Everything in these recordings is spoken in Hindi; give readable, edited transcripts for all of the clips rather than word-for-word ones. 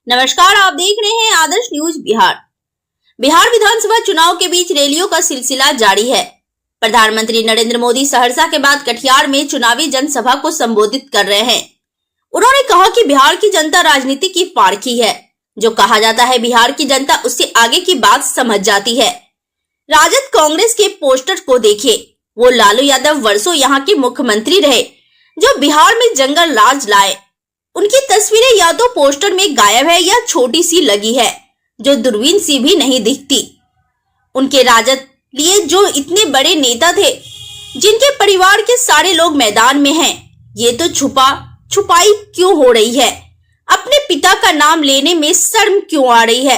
नमस्कार, आप देख रहे हैं आदर्श न्यूज बिहार। बिहार विधानसभा चुनाव के बीच रैलियों का सिलसिला जारी है। प्रधानमंत्री नरेंद्र मोदी सहरसा के बाद कटिहार में चुनावी जनसभा को संबोधित कर रहे हैं। उन्होंने कहा कि बिहार की जनता राजनीति की पारखी है। जो कहा जाता है बिहार की जनता उससे आगे की बात समझ जाती है। राजद कांग्रेस के पोस्टर को देखिए, वो लालू यादव वर्षों यहाँ के मुख्यमंत्री रहे जो बिहार में जंगल राज लाए। उनकी तस्वीरें या तो पोस्टर में गायब है या छोटी सी लगी है जो दूरबीन से भी नहीं दिखती। उनके राजद लिए जो इतने बड़े नेता थे जिनके परिवार के सारे लोग मैदान में हैं, ये तो छुपाई क्यों हो रही है? अपने पिता का नाम लेने में शर्म क्यों आ रही है?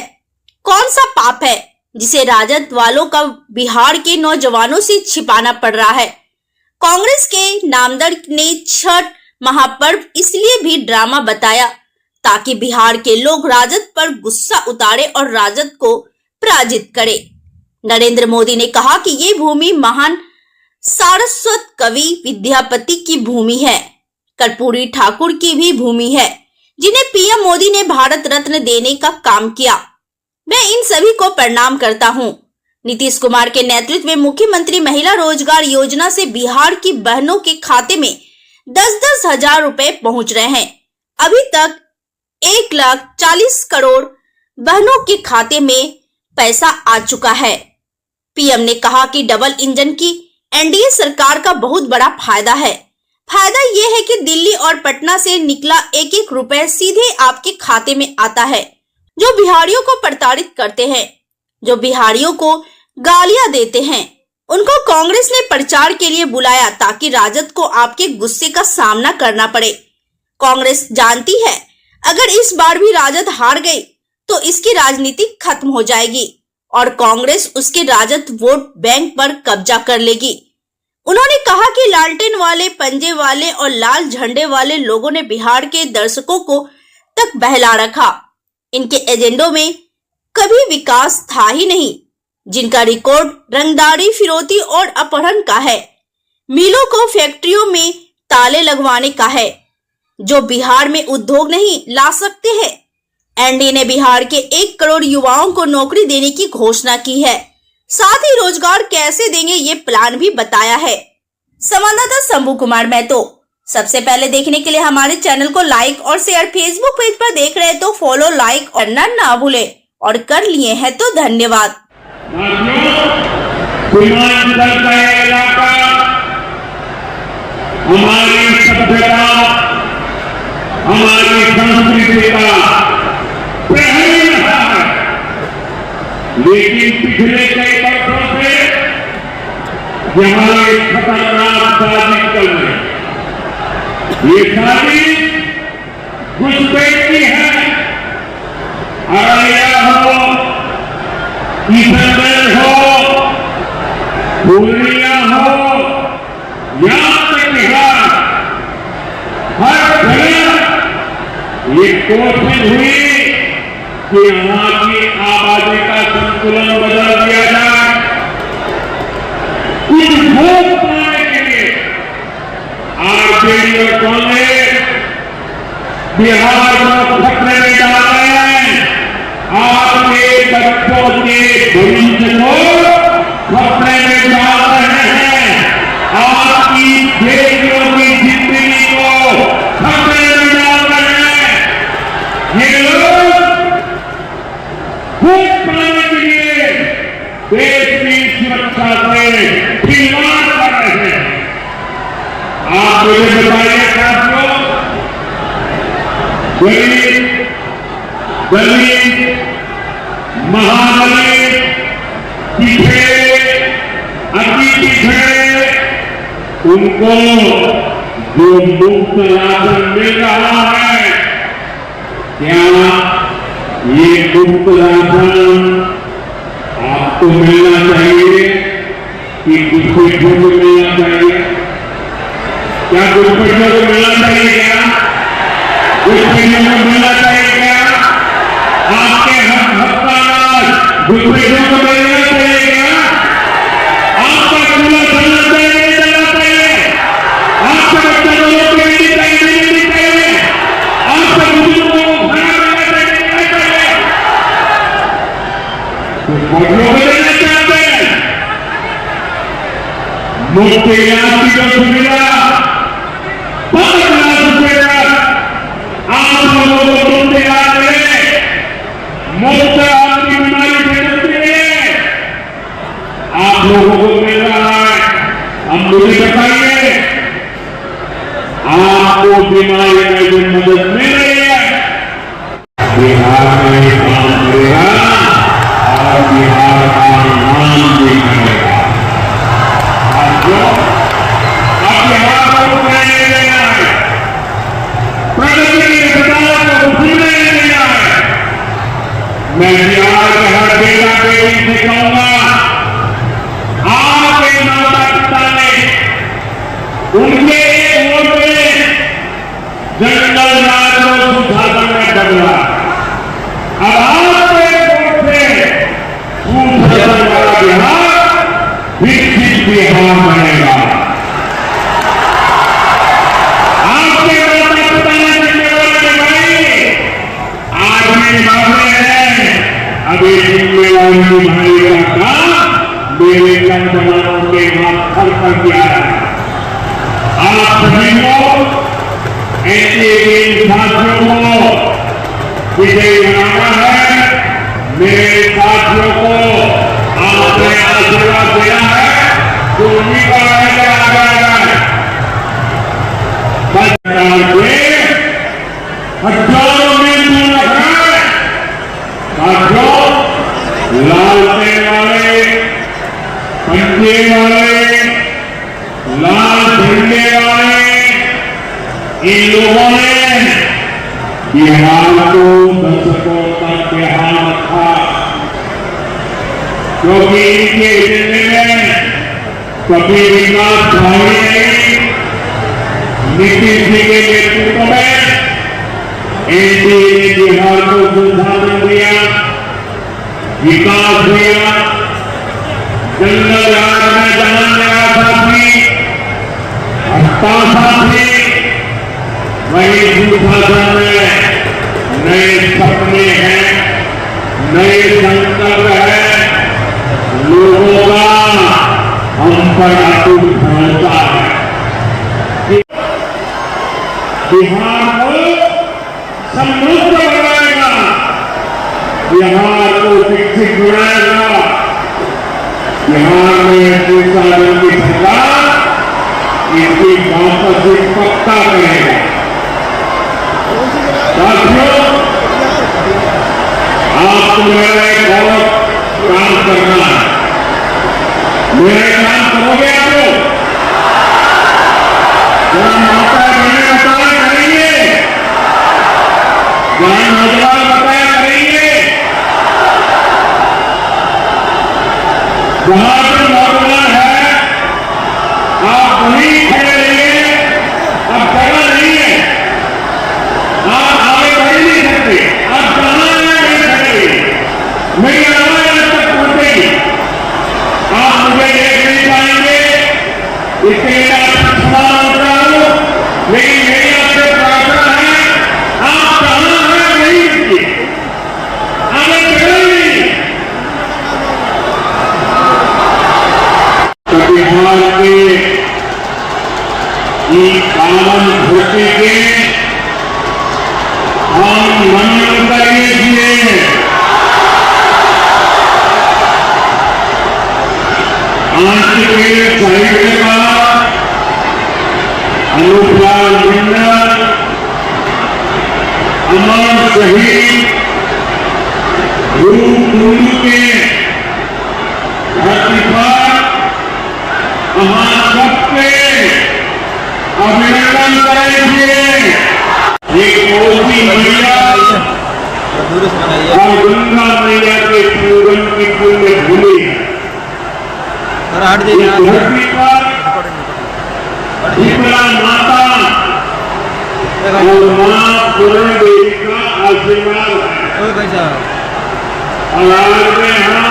कौन सा पाप है जिसे राजद वालों का बिहार के नौजवानों से छिपाना पड़ रहा है? कांग्रेस के नामदर ने छठ महापर्व इसलिए भी ड्रामा बताया ताकि बिहार के लोग राजद पर गुस्सा उतारे और राजद को पराजित करे। नरेंद्र मोदी ने कहा कि ये भूमि महान सारस्वत कवि विद्यापति की भूमि है, कर्पूरी ठाकुर की भी भूमि है, जिन्हें पीएम मोदी ने भारत रत्न देने का काम किया। मैं इन सभी को प्रणाम करता हूं। नीतीश कुमार के नेतृत्व में मुख्यमंत्री महिला रोजगार योजना से बिहार की बहनों के खाते में 10-10 हजार रुपए पहुंच रहे हैं। अभी तक 1,40 करोड़ बहनों के खाते में पैसा आ चुका है। पीएम ने कहा कि डबल इंजन की एनडीए सरकार का बहुत बड़ा फायदा है। फायदा यह है कि दिल्ली और पटना से निकला एक रुपए सीधे आपके खाते में आता है। जो बिहारियों को प्रताड़ित करते हैं, जो बिहारियों को गालियां देते हैं, उनको कांग्रेस ने प्रचार के लिए बुलाया ताकि राजद को आपके गुस्से का सामना करना पड़े। कांग्रेस जानती है अगर इस बार भी राजद हार गई तो इसकी राजनीति खत्म हो जाएगी और कांग्रेस उसके राजद वोट बैंक पर कब्जा कर लेगी। उन्होंने कहा कि लालटेन वाले, पंजे वाले और लाल झंडे वाले लोगों ने बिहार के दर्शकों को तक बहला रखा। इनके एजेंडों में कभी विकास था ही नहीं, जिनका रिकॉर्ड रंगदारी, फिरौती और अपहरण का है। मिलों को फैक्ट्रियों में ताले लगवाने का है, जो बिहार में उद्योग नहीं ला सकते हैं। एनडीए ने बिहार के 1 करोड़ युवाओं को नौकरी देने की घोषणा की है। साथ ही रोजगार कैसे देंगे ये प्लान भी बताया है। संवाददाता शंभू कुमार महतो। सबसे पहले देखने के लिए हमारे चैनल को लाइक और शेयर, फेसबुक पेज पर देख रहे हैं तो फॉलो, लाइक करना ना भूले और कर लिए हैं तो धन्यवाद। पूर्वांचल का इलाका हमारी सभ्यता, हमारी संस्कृति का पहली रहा है, लेकिन पिछले कई वर्षों से यहाँ एक खतरनाक साजिश चल रही है। ये साजिश घुसपैठ की है। अररिया हो, किशनगंज हो, पूर्णिया हो या कटिहार, हर जगह ये कोशिश हुई कि यहाँ की आबादी का संतुलन बदल दिया जाए। कुछ वोट पाने के लिए आरजेडी और कांग्रेस बिहार को खतरे में डाल रहे हैं। आपके बच्चों के भविष्य को खतरे में डाल रहे हैं। आपकी बेटियों की जिंदगी को खतरे में डाल रहे हैं। ये लोग वोट पाने के लिए देश की सुरक्षा से खिलवाड़ कर रहे हैं। आप मुझे बताइए साथियों, गरीब, दलित, महादलित, पिछड़े, अति पिछड़े, उनको जो मुफ्त राशन मिल रहा है, क्या ये मुफ्त राशन आपको मिलना चाहिए कि घुसपैठियों को मिलना चाहिए? क्या घुसपैठियों को मिलना चाहिए? क्या घुसपैठियों को मिलना चाहिए? क्या आपके हफ्ता घुसपैठियों को मिलना चाहिए? क्या आपका खुला चलना चाहिए? चलना चाहिए? आपके बच्चों को नौकरी मिलनी चाहिए? आपके बुजुर्गों को खाना मिलना चाहिए? तो बहुत लोग देना चाहते हैं मुफ्त इलाज की जो सुविधा 5 लाख रुपए तक आप लोगों को मुफ्त इलाज मिले, मुफ्त आपकी बीमारी से मुक्ति मिले, आप लोगों को मिल रहा है। अब मुझे बताइए आपको बीमारी में जो मदद मिल रही है बिहार में काम करेगा और बिहार का नाम भी करेगा। अब बिहार को नहीं देना है, प्रगति की सदा को भूलने नहीं देना है। मैं बिहार के हर बेटा बेटी से कहूंगा आपके माता पिता ने उनके एक वोट में जंगल राज को सुशासन में बदला। अब आपके वोट से सुशासन वाला बिहार विकसित बिहार बनेगा। आपके माता पिता ने जिम्मेवारी निभाई, आज भी निभाते हैं। अभी जिम्मेवारी निभाने का काम मेरे नौजवानों के हाथ पर किया है। आप सभी को एनडीए साथियों को विजयी बनाना है। मेरे साथियों को आपने आशीर्वाद दिया है तो उन्हीं का आगे आ जाएगा। सरकार के हजारों में दूर रखा साथियों, लालते वाले पंजे वाले लाल झंडे वाले इन लोगों ने बिहार को दशकों तक बेहाल रखा, क्योंकि इनके एजेंडे में कभी विकास भावी नहीं। नीतीश जी के नेतृत्व में एनडीए ने बिहार को संसाधन दिया, विकास दिया। जंगल राज में जहां नया साथी हस्ताक्षर थी, वही सुशासन में नए सपने हैं, नए संकल्प है। लोगों का हम पर अटूट भरोसा है। बिहार को समृद्ध बनाएगा, बिहार को विकसित बनाएगा। बिहार में सुशासन की सरकार इसकी वापस पक्का करेगा। साथियों, आपको मेरा एक और काम करना है। मेरा काम करोगे आप? जरा माता बहने बताया करेंगे, जरा नौजवान बताया करेंगे। जहां पर नौजवान है आप वहीं खड़े रहिए। अब जगह नहीं है, आप आगे बढ़ नहीं सकते। आप जहां नहीं सकते, मेरी आवाज आज तक पहुंचेगी। आप मुझे देख नहीं पाएंगे, इसके लिए आपका क्षमा मांगता हूं, लेकिन मेरी आपसे प्रार्थना है आप जहां हैं वहीं रुकिए, आगे बढ़े नहीं। बिहार के कामन धरती के हम नमन करिए। आज के साहित्यकार अनुपलाल मंडल, अमर शहीद गुरु के धरती पर हम सबसे अभिनंदन करेंगे। एक मोदी मैया और गंगा मैया के पूरन की पुण्य भूमि है। इस धरती पर शीतला माता और मां पूरण देवी का आशीर्वाद है। और आज में हम